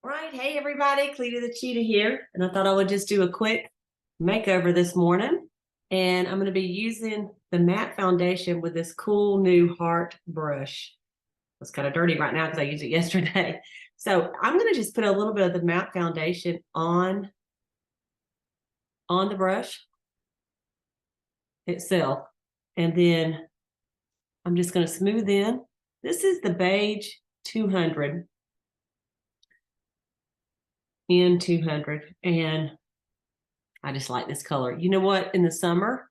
Right. Hey, everybody. Cleta the Cheetah here. And I thought I would just do a quick makeover this morning. And I'm going to be using the matte foundation with this cool new heart brush. It's kind of dirty right now because I used it yesterday. So I'm going to just put a little bit of the matte foundation on the brush itself. And then I'm just going to smooth in. This is the Beige 200. In 200, and I just like this color. You know what? In the summer,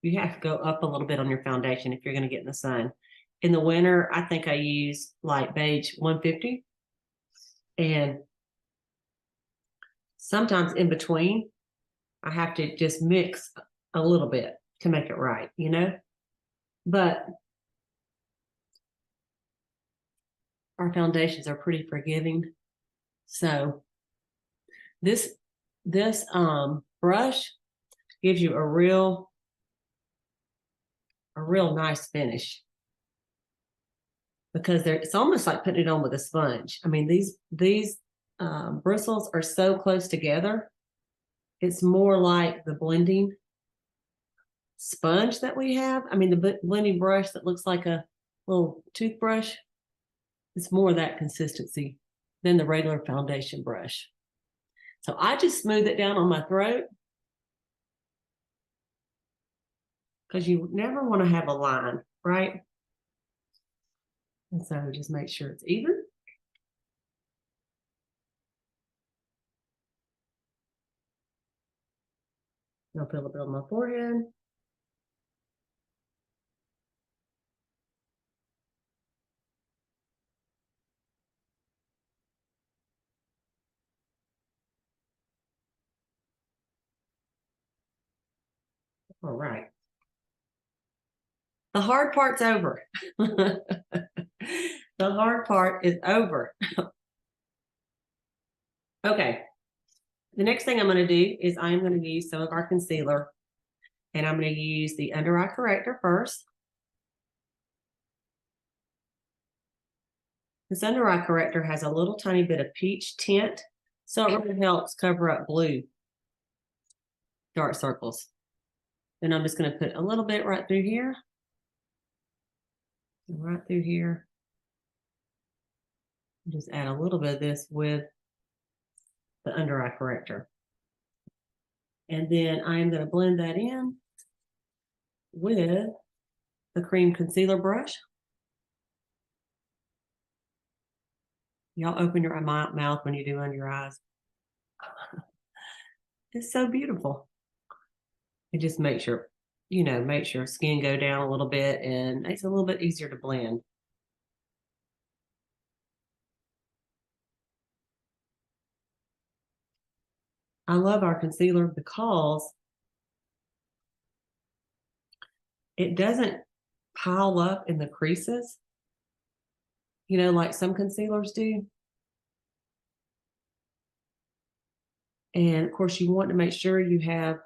you have to go up a little bit on your foundation if you're going to get in the sun. In the winter, I think I use like Beige 150, and sometimes in between, I have to just mix a little bit to make it right, you know? But our foundations are pretty forgiving. So this brush gives you a real nice finish because it's almost like putting it on with a sponge. I mean, these bristles are so close together. It's more like the blending sponge that we have. I mean, the blending brush that looks like a little toothbrush. It's more that consistency than the regular foundation brush. So I just smooth it down on my throat because you never want to have a line, right? And so just make sure it's even. I'll put a little bit on my forehead. All right. The hard part's over. The hard part is over. Okay. The next thing I'm going to do is I'm going to use some of our concealer, and I'm going to use the Undereye Corrector first. This Undereye Corrector has a little tiny bit of peach tint, so it really helps cover up blue dark circles. Then I'm just going to put a little bit right through here. Right through here. Just add a little bit of this with the under eye corrector. And then I'm going to blend that in with the cream concealer brush. Y'all open your mouth when you do under your eyes. It's so beautiful. It just makes your, makes your skin go down a little bit and makes it a little bit easier to blend. I love our concealer because it doesn't pile up in the creases, like some concealers do. And of course, you want to make sure you have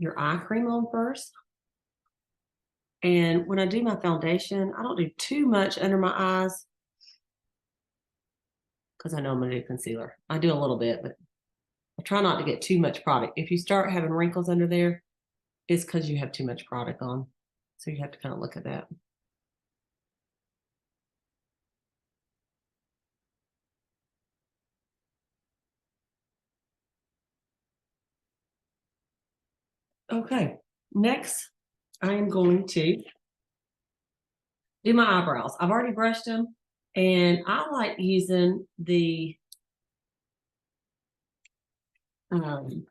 your eye cream on first. And when I do my foundation, I don't do too much under my eyes because I know I'm going to do concealer. I do a little bit, but I try not to get too much product. If you start having wrinkles under there, it's because you have too much product on. So you have to kind of look at that. Okay, next I am going to do my eyebrows. I've already brushed them, and I like using the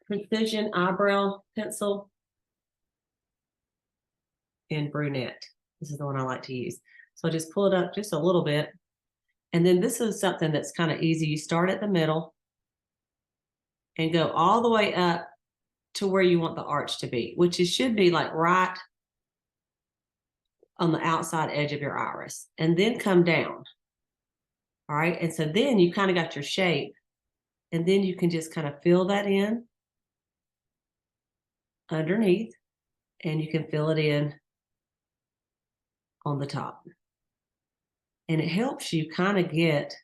Precision Eyebrow Pencil in Brunette. This is the one I like to use. So I just pull it up just a little bit. And then this is something that's kind of easy. You start at the middle and go all the way up to where you want the arch to be, which should be like right on the outside edge of your iris, and then come down. All right. And so then you kind of got your shape, and then you can just kind of fill that in underneath, and you can fill it in on the top. And it helps you kind of get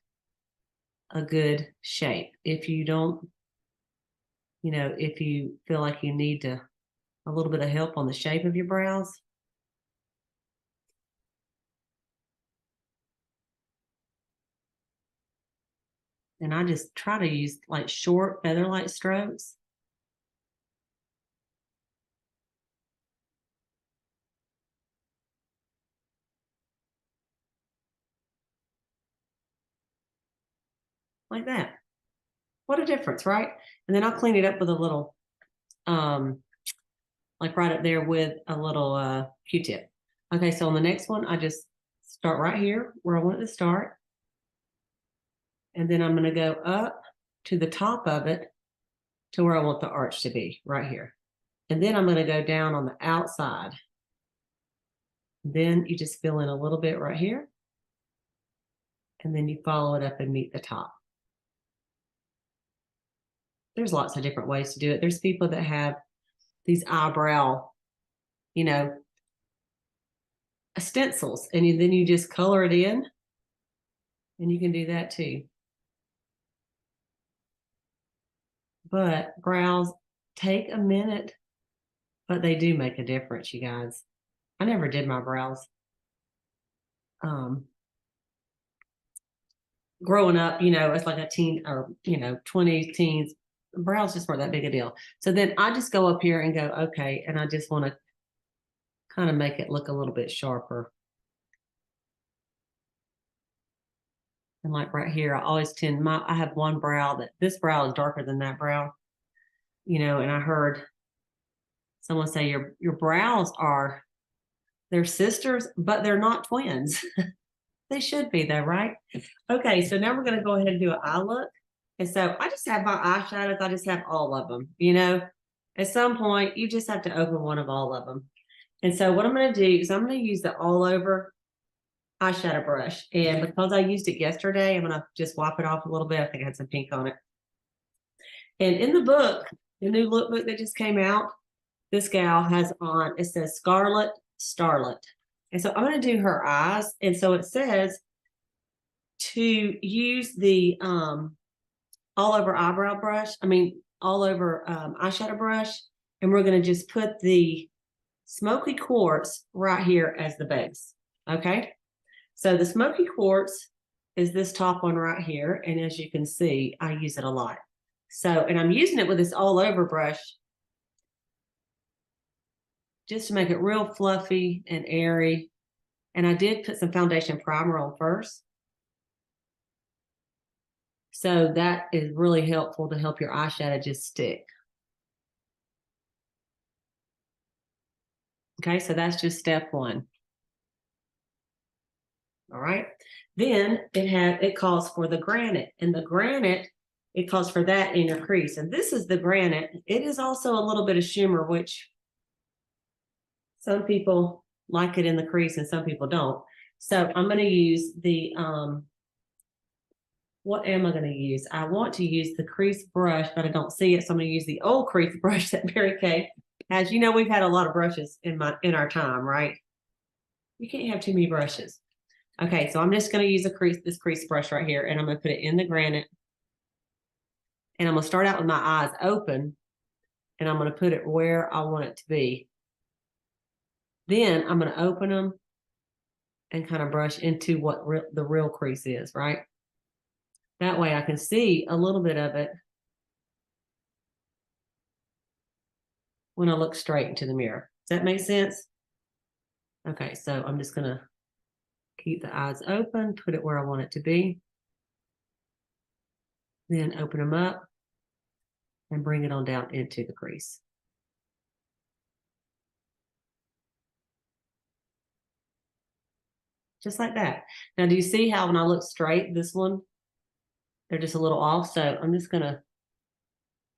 a good shape. If you don't, you know, if you feel like you need a little bit of help on the shape of your brows, and I just try to use like short feather-light strokes. Like that. What a difference, right? And then I'll clean it up with a little, like right up there with a little Q-tip. Okay, so on the next one, I just start right here where I want it to start. And then I'm going to go up to the top of it to where I want the arch to be, right here. And then I'm going to go down on the outside. Then you just fill in a little bit right here. And then you follow it up and meet the top. There's lots of different ways to do it. There's people that have these eyebrow, you know, stencils, and then you just color it in, and you can do that too. But brows take a minute, but they do make a difference, you guys. I never did my brows. Growing up, you know, as like a teen or, you know, 20s, teens, brows just weren't that big a deal. So then I just go up here and go, okay, and I just want to kind of make it look a little bit sharper. And like right here, I always tend I have one brow this brow is darker than that brow, you know, and I heard someone say your brows they're sisters, but they're not twins. They should be though, right? Okay, so now we're going to go ahead and do an eye look. And so I just have my eyeshadows. I just have all of them, you know. At some point, you just have to open one of all of them. And so what I'm going to do is I'm going to use the all over eyeshadow brush. And because I used it yesterday, I'm going to just wipe it off a little bit. I think I had some pink on it. And in the book, the new lookbook that just came out, this gal has on, it says Scarlet Starlet. And so I'm going to do her eyes. And so it says to use the all over eyebrow brush, all over eyeshadow brush. And we're going to just put the Smoky Quartz right here as the base. Okay. So the Smoky Quartz is this top one right here. And as you can see, I use it a lot. So, and I'm using it with this all over brush just to make it real fluffy and airy. And I did put some foundation primer on first. So that is really helpful to help your eyeshadow just stick. Okay, so that's just step one. All right. Then it calls for the Granite. And the Granite, it calls for that in your crease. And this is the Granite. It is also a little bit of shimmer, which some people like it in the crease and some people don't. So I'm going to use the, what am I going to use? I want to use the crease brush, but I don't see it. So I'm going to use the old crease brush that Mary Kay has. You know, we've had a lot of brushes in our time, right? You can't have too many brushes. Okay, so I'm just going to use this crease brush right here, and I'm going to put it in the Granite. And I'm going to start out with my eyes open, and I'm going to put it where I want it to be. Then I'm going to open them and kind of brush into what the real crease is, right? That way I can see a little bit of it when I look straight into the mirror. Does that make sense? Okay, so I'm just going to keep the eyes open, put it where I want it to be. Then open them up and bring it on down into the crease. Just like that. Now, do you see how when I look straight, this one, they're just a little off? So I'm just going to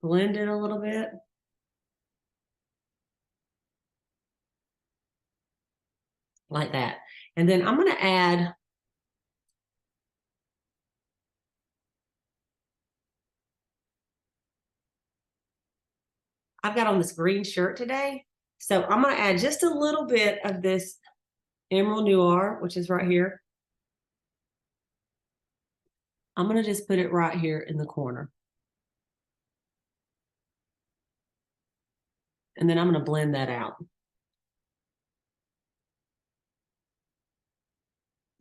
blend it a little bit. Like that. And then I'm going to add I've got on this green shirt today. So I'm going to add just a little bit of this Emerald Noir, which is right here. I'm going to just put it right here in the corner. And then I'm going to blend that out.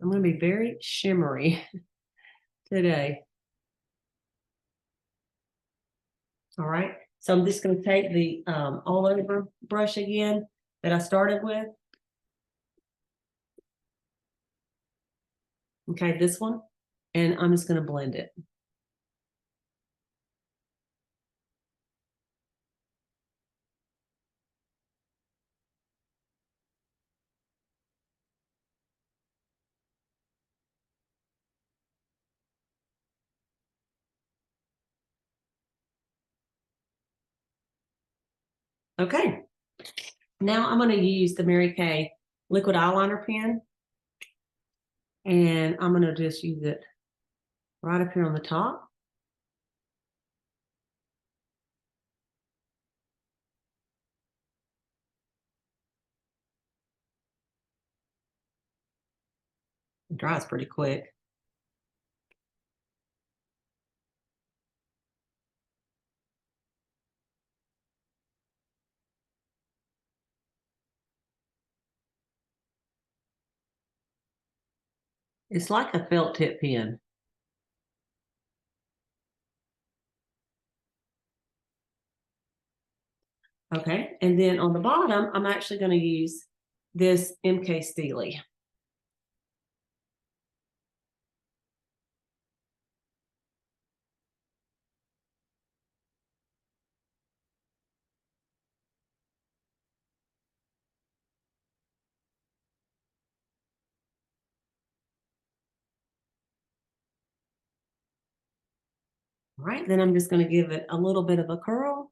I'm going to be very shimmery today. All right. So I'm just going to take the all over brush again that I started with. Okay, this one. And I'm just going to blend it. Okay. Now I'm going to use the Mary Kay liquid eyeliner pen. And I'm going to just use it right up here on the top. It dries pretty quick. It's like a felt tip pen. Okay, and then on the bottom, I'm actually going to use this MK Steely. All right, then I'm just going to give it a little bit of a curl.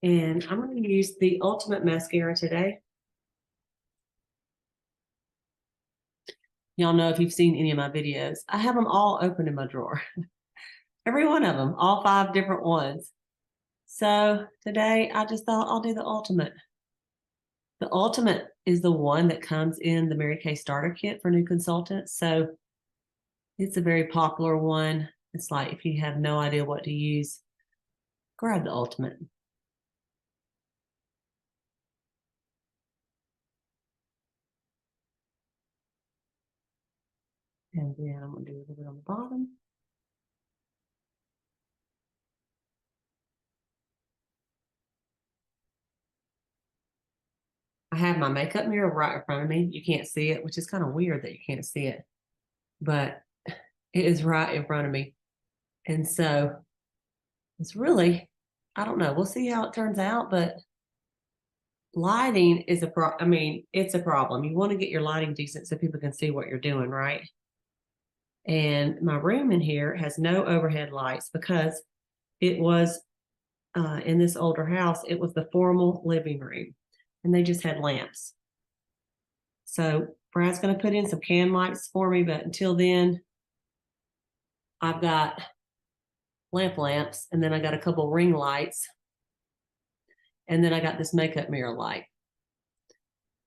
And I'm going to use the Ultimate Mascara today. Y'all know if you've seen any of my videos, I have them all open in my drawer. Every one of them, all 5 different ones. So today I just thought I'll do the Ultimate. The Ultimate is the one that comes in the Mary Kay starter kit for new consultants. So it's a very popular one. It's like if you have no idea what to use, grab the Ultimate. And then I'm going to do a little bit on the bottom. I have my makeup mirror right in front of me. You can't see it, which is kind of weird that you can't see it, but it is right in front of me. And so it's really, I don't know. We'll see how it turns out, but lighting is it's a problem. You want to get your lighting decent so people can see what you're doing, right? And my room in here has no overhead lights because it was in this older house, it was the formal living room and they just had lamps. So Brad's going to put in some can lights for me, but until then, I've got lamps, and then I got a couple ring lights, and then I got this makeup mirror light.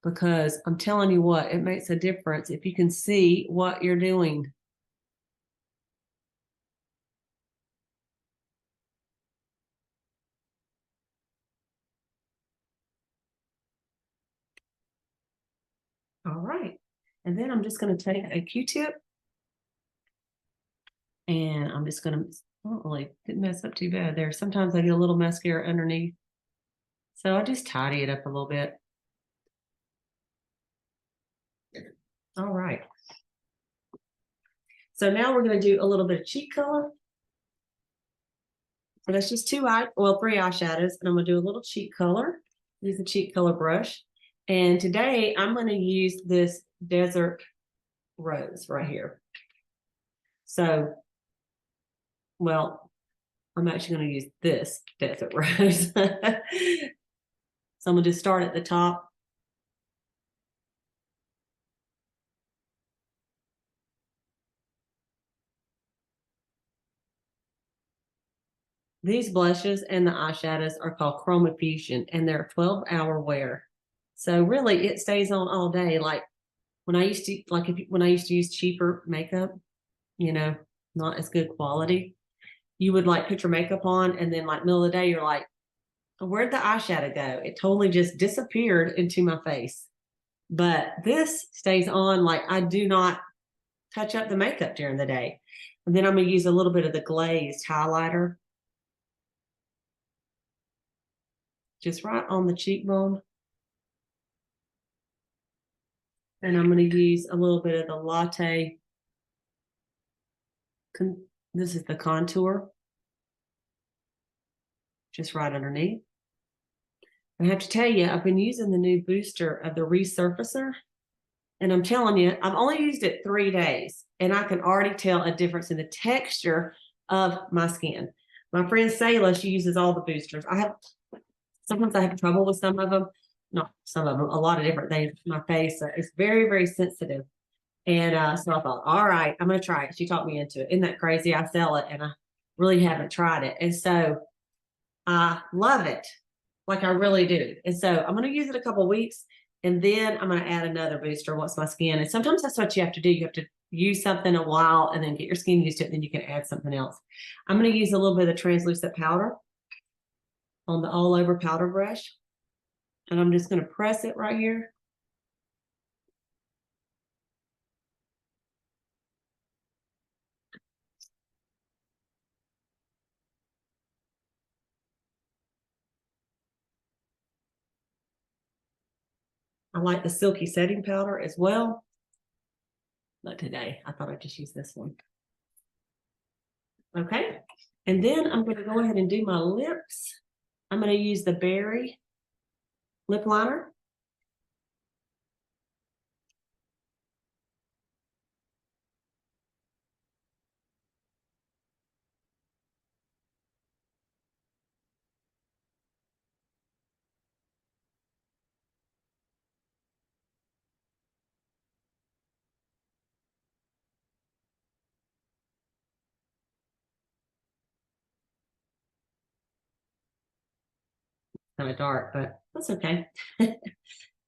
Because I'm telling you what, it makes a difference if you can see what you're doing. All right. And then I'm just going to take a Q-tip and I'm just going to, I don't really, didn't mess up too bad there. Sometimes I get a little mascara underneath. So I just tidy it up a little bit. All right. So now we're going to do a little bit of cheek color. So that's just 3 eyeshadows, and I'm going to do a little cheek color. Use the cheek color brush. And today I'm going to use this Desert Rose right here. So, well, I'm actually going to use this Desert Rose. So I'm going to just start at the top. these blushes and the eyeshadows are called Chroma Fusion, and they're 12-hour wear. So really, it stays on all day. Like when I used to, when I used to use cheaper makeup, you know, not as good quality, you would like put your makeup on, and then like middle of the day, you're like, where'd the eyeshadow go? It totally just disappeared into my face. But this stays on. Like I do not touch up the makeup during the day. And then I'm going to use a little bit of the Glazed highlighter. Just right on the cheekbone. And I'm going to use a little bit of the Latte. This is the contour. Just right underneath. I have to tell you, I've been using the new booster of the resurfacer. And I'm telling you, I've only used it 3 days. And I can already tell a difference in the texture of my skin. My friend Selah, she uses all the boosters. Sometimes I have trouble with some of them. Not some of them, a lot of different things. My face is very, very sensitive. And so I thought, all right, I'm going to try it. She talked me into it. Isn't that crazy? I sell it and I really haven't tried it. And so I love it. Like I really do. And so I'm going to use it a couple of weeks, and then I'm going to add another booster once my skin. And sometimes that's what you have to do. You have to use something a while and then get your skin used to it. And then you can add something else. I'm going to use a little bit of translucent powder on the all over powder brush. And I'm just going to press it right here. I like the silky setting powder as well. But today, I thought I'd just use this one. Okay. And then I'm going to go ahead and do my lips. I'm going to use the Berry lip liner. Kind of dark, but that's okay.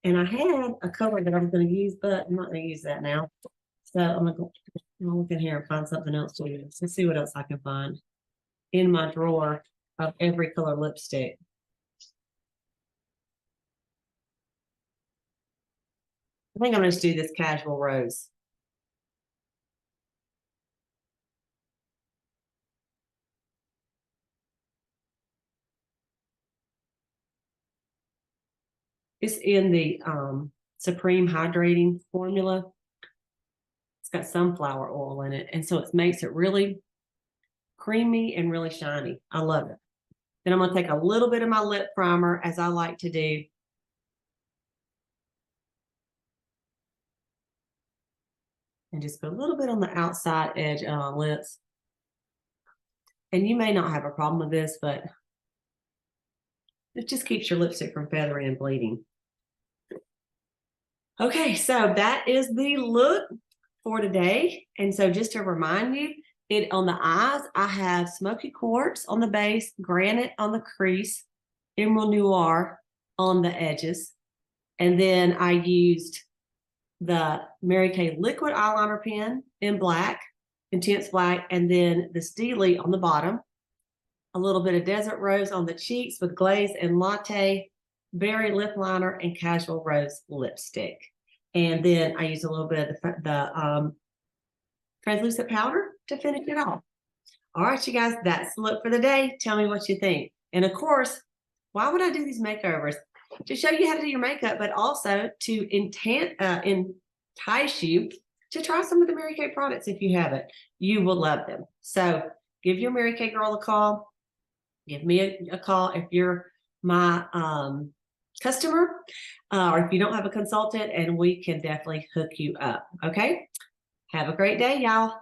And I had a color that I was going to use, but I'm not going to use that now. So I'm going to look in here and find something else to use. Let's see what else I can find in my drawer of every color lipstick. I think I'm going to do this Casual Rose. It's in the Supreme Hydrating formula. It's got sunflower oil in it. And so it makes it really creamy and really shiny. I love it. Then I'm going to take a little bit of my lip primer, as I like to do. And just put a little bit on the outside edge of my lips. And you may not have a problem with this, but it just keeps your lipstick from feathering and bleeding. Okay, so that is the look for today. And so just to remind you, on the eyes, I have Smoky Quartz on the base, Granite on the crease, Emerald Noir on the edges. And then I used the Mary Kay liquid eyeliner pen in black, intense black, and then the Steely on the bottom. A little bit of Desert Rose on the cheeks with Glazed and Latte, Berry lip liner, and Casual Rose lipstick. And then I use a little bit of the translucent powder to finish it off. All right, you guys, that's the look for the day. Tell me what you think. And of course, why would I do these makeovers? To show you how to do your makeup, but also to entice you to try some of the Mary Kay products if you haven't. You will love them. So give your Mary Kay girl a call. Give me a call if you're my customer, or if you don't have a consultant, and we can definitely hook you up. Okay? Have a great day, y'all.